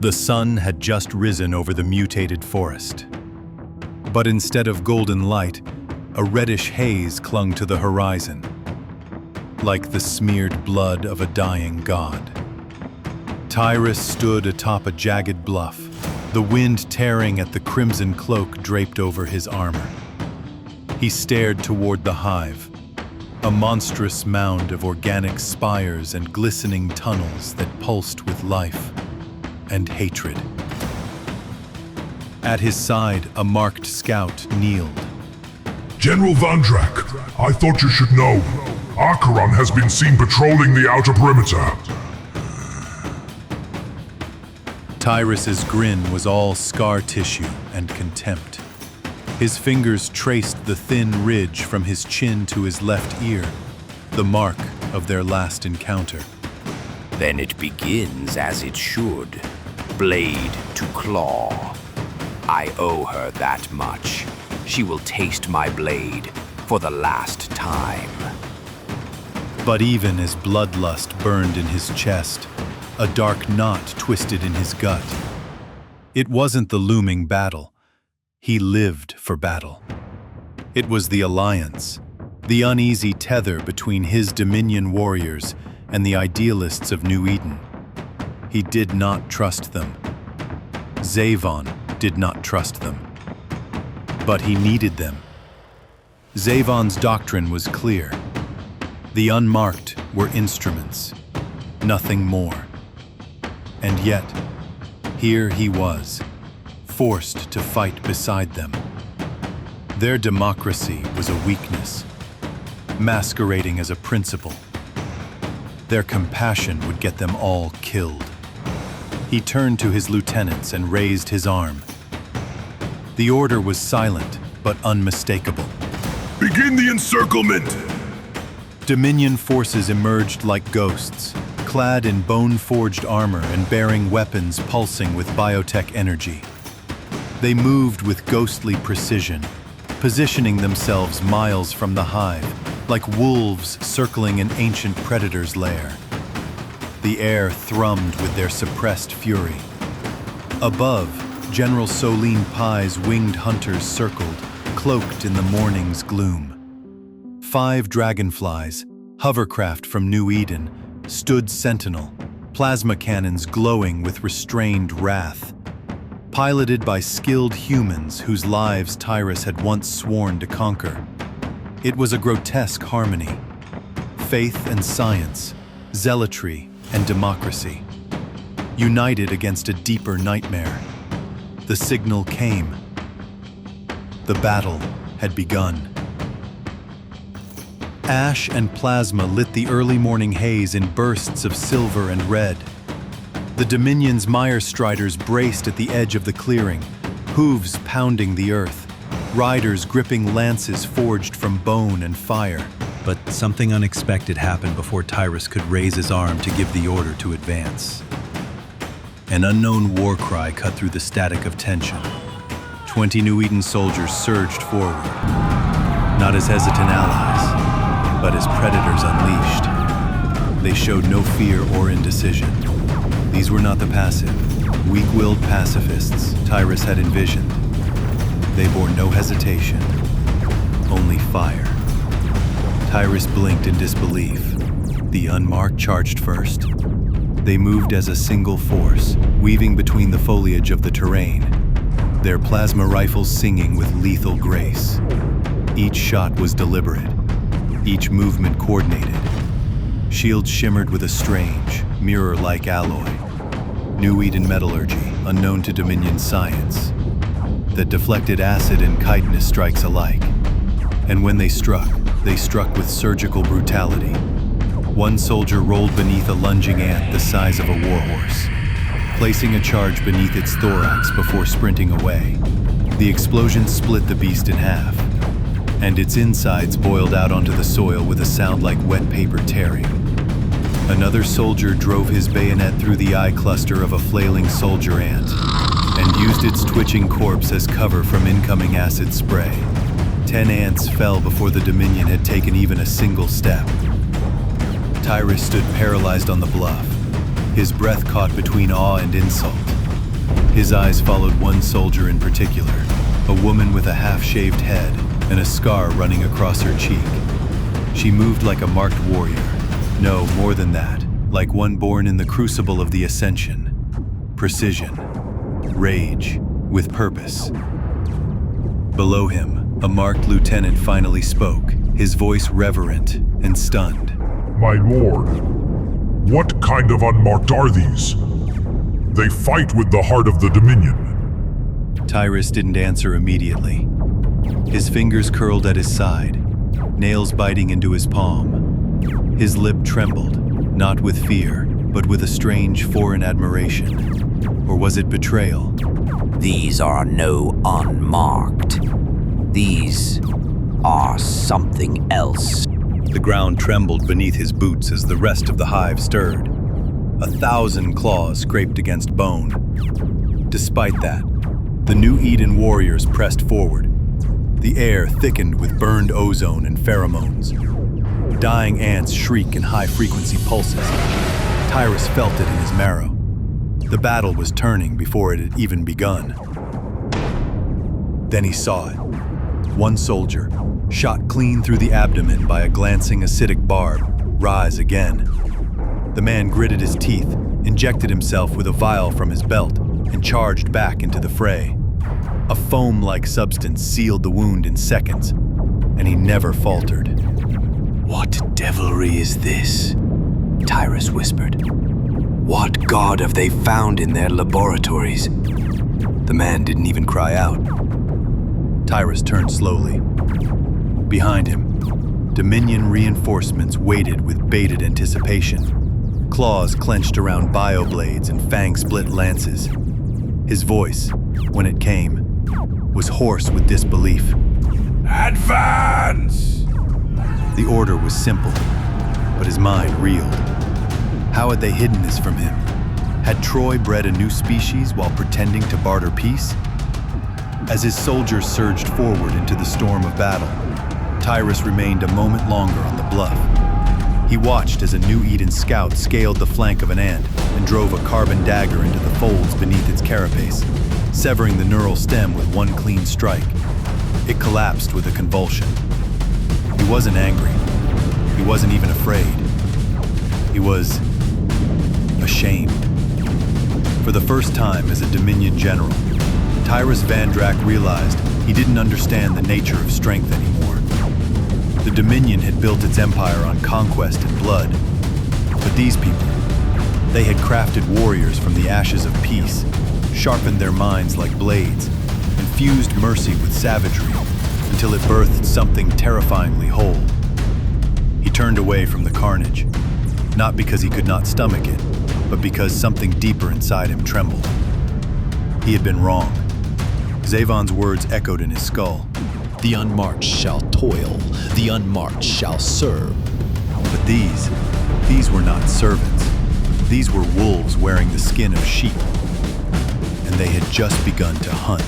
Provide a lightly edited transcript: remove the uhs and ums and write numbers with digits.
The sun had just risen over the mutated forest. But instead of golden light, a reddish haze clung to the horizon, like the smeared blood of a dying god. Tyrus stood atop a jagged bluff, the wind tearing at the crimson cloak draped over his armor. He stared toward the hive, a monstrous mound of organic spires and glistening tunnels that pulsed with life and hatred. At his side, a marked scout kneeled. General Vandrak, I thought you should know. Acheron has been seen patrolling the outer perimeter. Tyrus's grin was all scar tissue and contempt. His fingers traced the thin ridge from his chin to his left ear, the mark of their last encounter. Then it begins as it should, blade to claw. I owe her that much. She will taste my blade for the last time. But even as bloodlust burned in his chest, a dark knot twisted in his gut. It wasn't the looming battle. He lived for battle. It was the alliance, the uneasy tether between his Dominion warriors and the idealists of New Eden. He did not trust them. Zavon did not trust them. But he needed them. Zavon's doctrine was clear. The unmarked were instruments, nothing more. And yet, here he was, forced to fight beside them. Their democracy was a weakness, masquerading as a principle. Their compassion would get them all killed. He turned to his lieutenants and raised his arm. The order was silent, but unmistakable. Begin the encirclement! Dominion forces emerged like ghosts, clad in bone-forged armor and bearing weapons pulsing with biotech energy. They moved with ghostly precision, positioning themselves miles from the hive, like wolves circling an ancient predator's lair. The air thrummed with their suppressed fury. Above, General Solene Pai's winged hunters circled, cloaked in the morning's gloom. 5 dragonflies, hovercraft from New Eden, stood sentinel, plasma cannons glowing with restrained wrath. Piloted by skilled humans whose lives Tyrus had once sworn to conquer. It was a grotesque harmony. Faith and science, zealotry and democracy, united against a deeper nightmare. The signal came. The battle had begun. Ash and plasma lit the early morning haze in bursts of silver and red. The Dominion's mire striders braced at the edge of the clearing, hooves pounding the earth, riders gripping lances forged from bone and fire. But something unexpected happened before Tyrus could raise his arm to give the order to advance. An unknown war cry cut through the static of tension. 20 New Eden soldiers surged forward, not as hesitant allies, but as predators unleashed. They showed no fear or indecision. These were not the passive, weak-willed pacifists Tyrus had envisioned. They bore no hesitation, only fire. Tyrus blinked in disbelief. The unmarked charged first. They moved as a single force, weaving between the foliage of the terrain, their plasma rifles singing with lethal grace. Each shot was deliberate, each movement coordinated. Shields shimmered with a strange, mirror-like alloy. New Eden metallurgy, unknown to Dominion science, that deflected acid and chitinous strikes alike. And when they struck with surgical brutality. One soldier rolled beneath a lunging ant the size of a warhorse, placing a charge beneath its thorax before sprinting away. The explosion split the beast in half, and its insides boiled out onto the soil with a sound like wet paper tearing. Another soldier drove his bayonet through the eye cluster of a flailing soldier ant and used its twitching corpse as cover from incoming acid spray. 10 ants fell before the Dominion had taken even a single step. Tyrus stood paralyzed on the bluff, his breath caught between awe and insult. His eyes followed one soldier in particular, a woman with a half-shaved head and a scar running across her cheek. She moved like a marked warrior. No, more than that, like one born in the crucible of the Ascension. Precision, rage, with purpose. Below him, a marked lieutenant finally spoke, his voice reverent and stunned. My lord, what kind of unmarked are these? They fight with the heart of the Dominion. Tyrus didn't answer immediately. His fingers curled at his side, nails biting into his palm. His lip trembled, not with fear, but with a strange foreign admiration. Or was it betrayal? These are no unmarked. These are something else. The ground trembled beneath his boots as the rest of the hive stirred. 1,000 claws scraped against bone. Despite that, the New Eden warriors pressed forward. The air thickened with burned ozone and pheromones. Dying ants shriek in high-frequency pulses. Tyrus felt it in his marrow. The battle was turning before it had even begun. Then he saw it. One soldier, shot clean through the abdomen by a glancing acidic barb, rise again. The man gritted his teeth, injected himself with a vial from his belt, and charged back into the fray. A foam-like substance sealed the wound in seconds, and he never faltered. What devilry is this? Tyrus whispered. What god have they found in their laboratories? The man didn't even cry out. Tyrus turned slowly. Behind him, Dominion reinforcements waited with bated anticipation. Claws clenched around bioblades and fang-split lances. His voice, when it came, was hoarse with disbelief. Advance! The order was simple, but his mind reeled. How had they hidden this from him? Had Troy bred a new species while pretending to barter peace? As his soldiers surged forward into the storm of battle, Tyrus remained a moment longer on the bluff. He watched as a New Eden scout scaled the flank of an ant and drove a carbon dagger into the folds beneath its carapace, severing the neural stem with one clean strike. It collapsed with a convulsion. He wasn't angry. He wasn't even afraid. He was ashamed. For the first time as a Dominion general, Tyrus Vandrak realized he didn't understand the nature of strength anymore. The Dominion had built its empire on conquest and blood, but these people, they had crafted warriors from the ashes of peace, sharpened their minds like blades, and fused mercy with savagery until it birthed something terrifyingly whole. He turned away from the carnage, not because he could not stomach it, but because something deeper inside him trembled. He had been wrong. Zavon's words echoed in his skull. The unmarked shall toil, the unmarked shall serve. But these were not servants. These were wolves wearing the skin of sheep. And they had just begun to hunt.